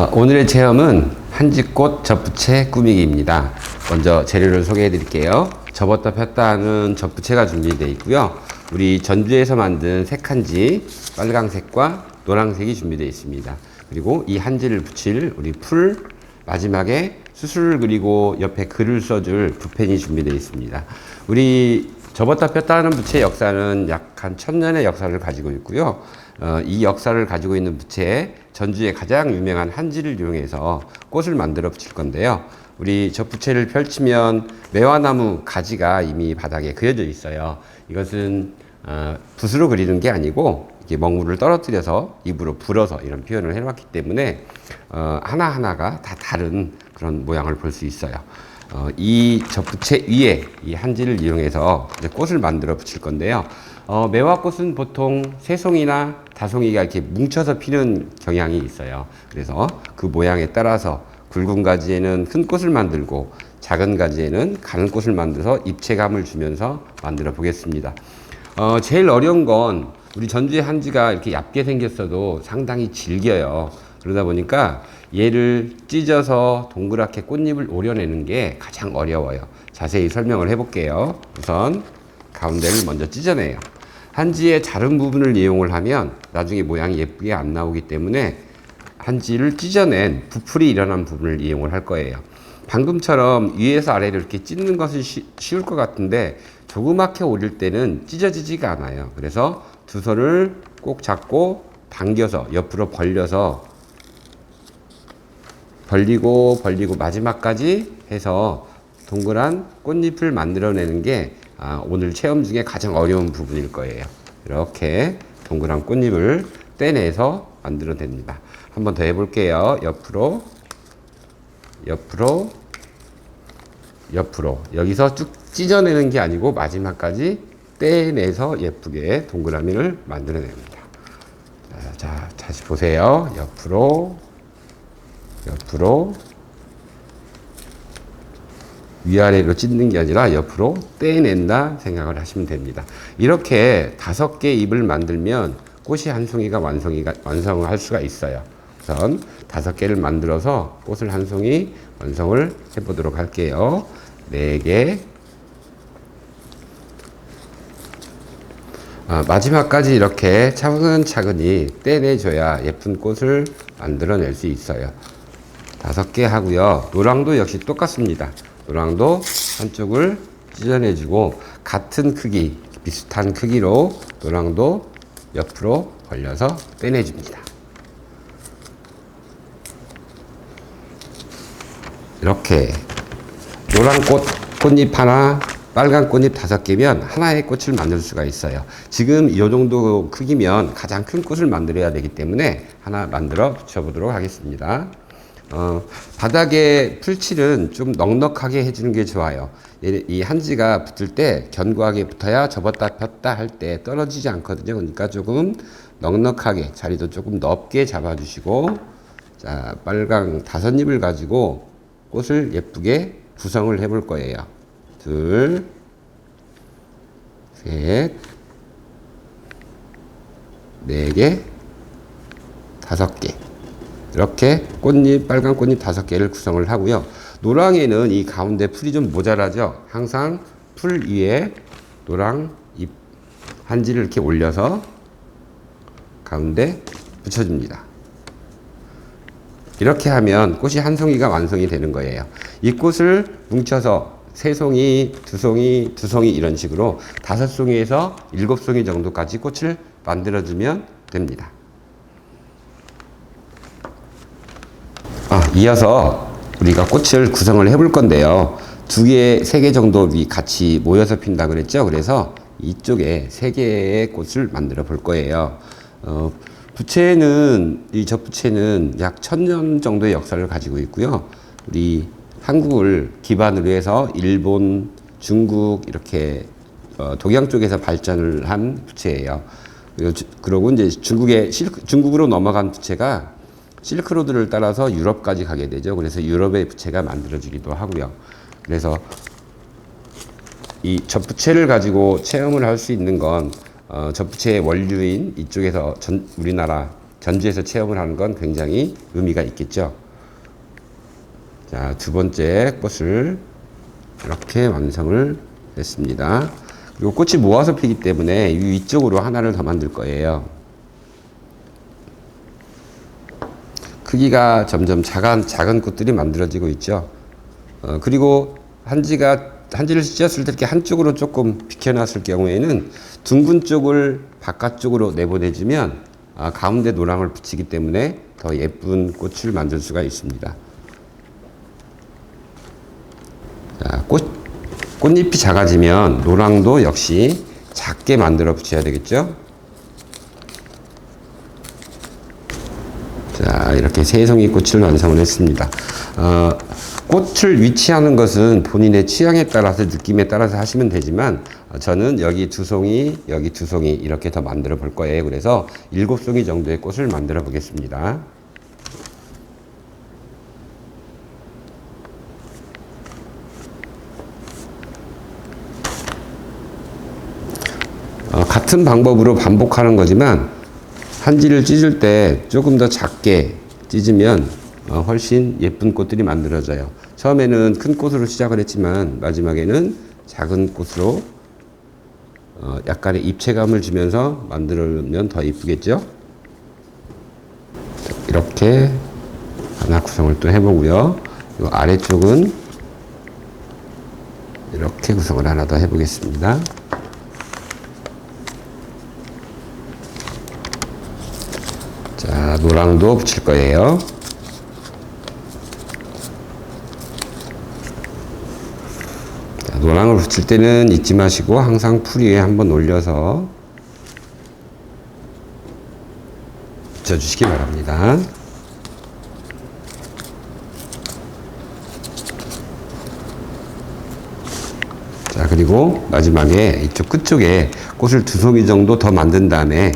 오늘의 체험은 한지꽃 접부채 꾸미기입니다. 먼저 재료를 소개해 드릴게요. 접었다 폈다 하는 접부채가 준비되어 있고요. 우리 전주에서 만든 색한지 빨강색과 노란색이 준비되어 있습니다. 그리고 이 한지를 붙일 우리 풀, 마지막에 수술을 그리고 옆에 글을 써줄 붓펜이 준비되어 있습니다. 우리 접었다 폈다 하는 부채의 역사는 약 한 1000년의 역사를 가지고 있고요. 이 역사를 가지고 있는 부채에 전주의 가장 유명한 한지를 이용해서 꽃을 만들어 붙일 건데요. 우리 접부채를 펼치면 매화나무 가지가 이미 바닥에 그려져 있어요. 이것은 붓으로 그리는 게 아니고 이렇게 먹물을 떨어뜨려서 입으로 불어서 이런 표현을 해놨기 때문에 하나하나가 다 다른 그런 모양을 볼 수 있어요. 이 접부채 위에 이 한지를 이용해서 이제 꽃을 만들어 붙일 건데요. 매화꽃은 보통 세 송이나 다송이가 이렇게 뭉쳐서 피는 경향이 있어요. 그래서 그 모양에 따라서 굵은 가지에는 큰 꽃을 만들고 작은 가지에는 가는 꽃을 만들어서 입체감을 주면서 만들어 보겠습니다. 제일 어려운 건 우리 전주의 한지가 이렇게 얇게 생겼어도 상당히 질겨요. 그러다 보니까 얘를 찢어서 동그랗게 꽃잎을 오려내는 게 가장 어려워요. 자세히 설명을 해볼게요. 우선 가운데를 먼저 찢어내요. 한지의 자른 부분을 이용을 하면 나중에 모양이 예쁘게 안 나오기 때문에 한지를 찢어낸 부풀이 일어난 부분을 이용을 할 거예요. 방금처럼 위에서 아래로 이렇게 찢는 것은 쉬울 것 같은데 조그맣게 오릴 때는 찢어지지가 않아요. 그래서 두 손을 꼭 잡고 당겨서 옆으로 벌려서 벌리고 마지막까지 해서 동그란 꽃잎을 만들어내는 게 오늘 체험 중에 가장 어려운 부분일 거예요. 이렇게 동그란 꽃잎을 떼내서 만들어냅니다. 한 번 더 해볼게요. 옆으로 여기서 쭉 찢어내는 게 아니고 마지막까지 떼내서 예쁘게 동그라미를 만들어냅니다. 자, 다시 보세요. 옆으로 위아래로 찢는 게 아니라 옆으로 떼낸다 생각을 하시면 됩니다. 이렇게 5개 잎을 만들면 꽃이 한 송이가 완성할 수가 있어요. 우선 5개를 만들어서 꽃을 한 송이 완성을 해보도록 할게요. 4개. 마지막까지 이렇게 차근차근히 떼내줘야 예쁜 꽃을 만들어낼 수 있어요. 5개 하고요. 노랑도 역시 똑같습니다. 노랑도 한쪽을 찢어내주고 같은 크기, 비슷한 크기로 노랑도 옆으로 벌려서 빼내줍니다. 이렇게 노란 꽃잎 하나, 빨간 꽃잎 5개면 하나의 꽃을 만들 수가 있어요. 지금 이 정도 크기면 가장 큰 꽃을 만들어야 되기 때문에 하나 만들어 붙여보도록 하겠습니다. 바닥에 풀칠은 좀 넉넉하게 해주는 게 좋아요. 이 한지가 붙을 때 견고하게 붙어야 접었다 폈다 할 때 떨어지지 않거든요. 그러니까 조금 넉넉하게 자리도 조금 넓게 잡아주시고, 자, 빨강 5잎을 가지고 꽃을 예쁘게 구성을 해볼 거예요. 2, 3, 4개, 5개. 이렇게 꽃잎, 빨간 꽃잎 5개를 구성을 하고요. 노랑에는 이 가운데 풀이 좀 모자라죠. 항상 풀 위에 노랑 잎 한지를 이렇게 올려서 가운데 붙여줍니다. 이렇게 하면 꽃이 한 송이가 완성이 되는 거예요. 이 꽃을 뭉쳐서 3송이, 2송이, 2송이 이런 식으로 5송이에서 7송이 정도까지 꽃을 만들어주면 됩니다. 이어서 우리가 꽃을 구성을 해볼 건데요. 2개, 3개 정도 같이 모여서 핀다 그랬죠. 그래서 이쪽에 3개의 꽃을 만들어 볼 거예요. 이 접부채는 약 1000년 정도의 역사를 가지고 있고요. 우리 한국을 기반으로 해서 일본, 중국 이렇게 동양 쪽에서 발전을 한 부채예요. 그리고 이제 중국으로 넘어간 부채가 실크로드를 따라서 유럽까지 가게 되죠. 그래서 유럽의 부채가 만들어지기도 하고요. 그래서 이 접부채를 가지고 체험을 할 수 있는 건 접부채의 원류인 이쪽에서 우리나라 전주에서 체험을 하는 건 굉장히 의미가 있겠죠. 자, 두 번째 꽃을 이렇게 완성을 했습니다. 그리고 꽃이 모아서 피기 때문에 이 위쪽으로 하나를 더 만들 거예요. 크기가 점점 작은 꽃들이 만들어지고 있죠. 그리고 한지를 찢었을 때 이렇게 한쪽으로 조금 비켜놨을 경우에는 둥근 쪽을 바깥쪽으로 내보내주면 가운데 노랑을 붙이기 때문에 더 예쁜 꽃을 만들 수가 있습니다. 자, 꽃잎이 작아지면 노랑도 역시 작게 만들어 붙여야 되겠죠. 자, 이렇게 새송이 꽃을 완성을 했습니다. 꽃을 위치하는 것은 본인의 취향에 따라서, 느낌에 따라서 하시면 되지만, 저는 여기 두 송이, 여기 두 송이 이렇게 더 만들어 볼 거예요. 그래서 7송이 정도의 꽃을 만들어 보겠습니다. 같은 방법으로 반복하는 거지만 한지를 찢을 때 조금 더 작게 찢으면 훨씬 예쁜 꽃들이 만들어져요. 처음에는 큰 꽃으로 시작을 했지만 마지막에는 작은 꽃으로 약간의 입체감을 주면서 만들면 더 이쁘겠죠? 이렇게 하나 구성을 또 해보고요. 이 아래쪽은 이렇게 구성을 하나 더 해보겠습니다. 자, 노랑도 붙일 거예요. 자, 노랑을 붙일 때는 잊지 마시고 항상 풀 위에 한번 올려서 붙여주시기 바랍니다. 자, 그리고 마지막에 이쪽 끝쪽에 꽃을 2송이 정도 더 만든 다음에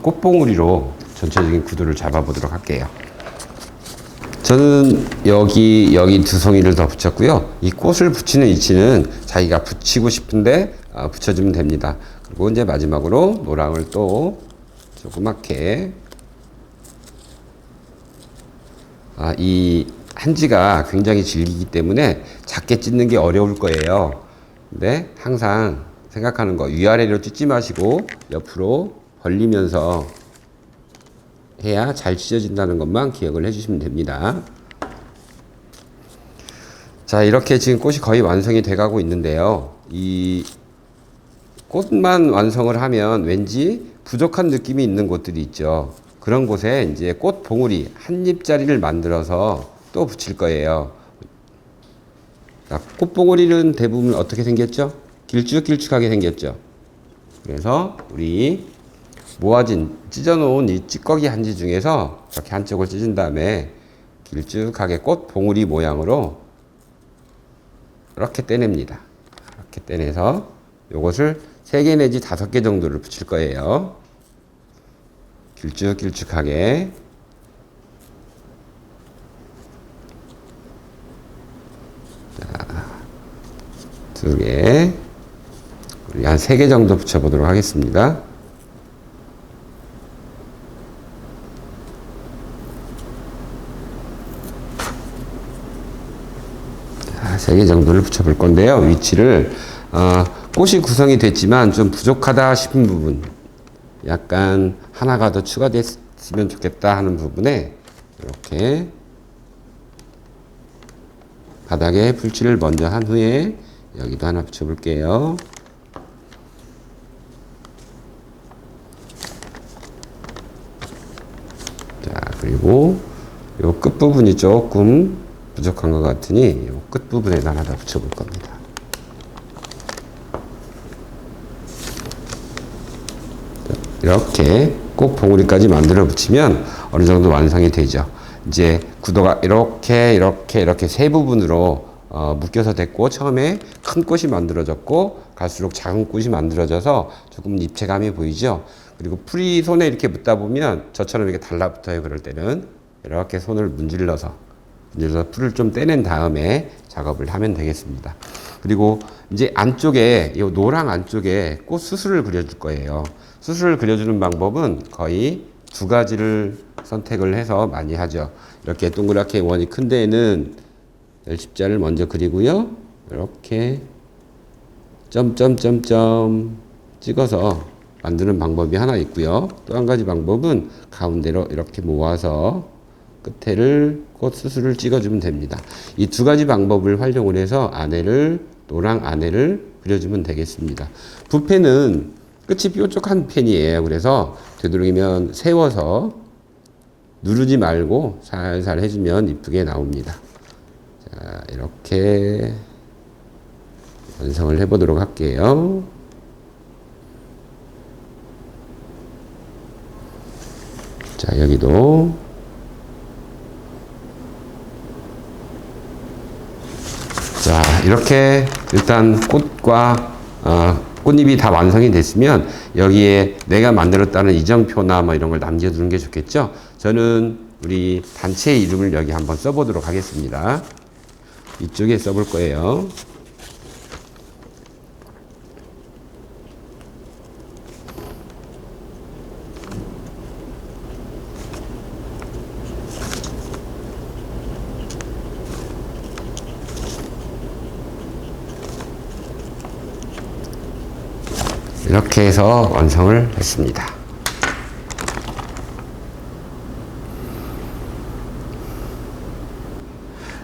꽃봉오리로 전체적인 구도를 잡아보도록 할게요. 저는 여기 2송이를 더 붙였고요. 이 꽃을 붙이는 위치는 자기가 붙이고 싶은데 붙여주면 됩니다. 그리고 이제 마지막으로 노랑을 또 조그맣게, 이 한지가 굉장히 질기기 때문에 작게 찢는 게 어려울 거예요. 근데 항상 생각하는 거, 위아래로 찢지 마시고 옆으로 벌리면서 해야 잘 찢어진다는 것만 기억을 해주시면 됩니다. 자, 이렇게 지금 꽃이 거의 완성이 돼 가고 있는데요. 이 꽃만 완성을 하면 왠지 부족한 느낌이 있는 곳들이 있죠. 그런 곳에 이제 꽃 봉우리 한 잎짜리를 만들어서 또 붙일 거예요. 자, 꽃 봉우리는 대부분 어떻게 생겼죠? 길쭉길쭉하게 생겼죠. 그래서 우리 찢어놓은 이 찌꺼기 한지 중에서 이렇게 한쪽을 찢은 다음에 길쭉하게 꽃 봉우리 모양으로 이렇게 떼냅니다. 이렇게 떼내서 요것을 3개 내지 5개 정도를 붙일 거예요. 길쭉길쭉하게. 자, 2개. 우리 한 3개 정도 붙여보도록 하겠습니다. 자, 3개 정도를 붙여볼 건데요. 위치를, 꽃이 구성이 됐지만 좀 부족하다 싶은 부분, 약간 하나가 더 추가됐으면 좋겠다 하는 부분에 이렇게 바닥에 풀칠을 먼저 한 후에 여기도 하나 붙여볼게요. 자, 그리고 요 끝부분이 조금 부족한 것 같으니 요 끝부분에다 하나 더 붙여볼 겁니다. 이렇게 꼭 봉우리까지 만들어 붙이면 어느 정도 완성이 되죠. 이제 구도가 이렇게 세 부분으로 묶여서 됐고, 처음에 큰 꽃이 만들어졌고 갈수록 작은 꽃이 만들어져서 조금 입체감이 보이죠. 그리고 풀이 손에 이렇게 묻다 보면 저처럼 이렇게 달라붙어요. 그럴 때는 이렇게 손을 문질러서 풀을 좀 떼낸 다음에 작업을 하면 되겠습니다. 그리고 이제 안쪽에, 이 노랑 안쪽에 꽃 수술을 그려줄 거예요. 수술을 그려주는 방법은 거의 두 가지를 선택을 해서 많이 하죠. 이렇게 동그랗게 원이 큰 데에는 열십자를 먼저 그리고요. 이렇게 점점점점 찍어서 만드는 방법이 하나 있고요. 또 한 가지 방법은 가운데로 이렇게 모아서 끝에를 곧 수술을 찍어주면 됩니다. 이 두 가지 방법을 활용을 해서 안에를 노랑 안에를 그려주면 되겠습니다. 붓펜은 끝이 뾰족한 펜이에요. 그래서 되도록이면 세워서 누르지 말고 살살 해주면 이쁘게 나옵니다. 자, 이렇게 완성을 해보도록 할게요. 자, 여기도 자, 이렇게 일단 꽃과 꽃잎이 다 완성이 됐으면 여기에 내가 만들었다는 이정표나 뭐 이런 걸 남겨두는 게 좋겠죠. 저는 우리 단체의 이름을 여기 한번 써보도록 하겠습니다. 이쪽에 써볼 거예요. 이렇게 해서 완성을 했습니다.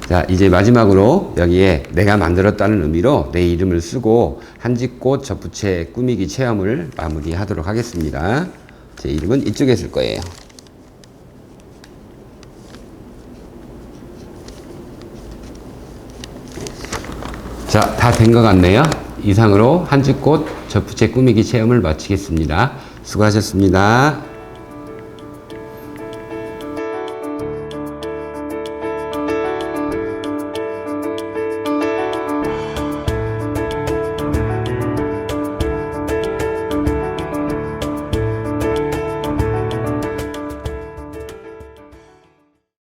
자, 이제 마지막으로 여기에 내가 만들었다는 의미로 내 이름을 쓰고 한지꽃 접부채 꾸미기 체험을 마무리하도록 하겠습니다. 제 이름은 이쪽에 쓸 거예요. 자, 다 된 것 같네요. 이상으로 한지꽃 접부채 꾸미기 체험을 마치겠습니다. 수고하셨습니다.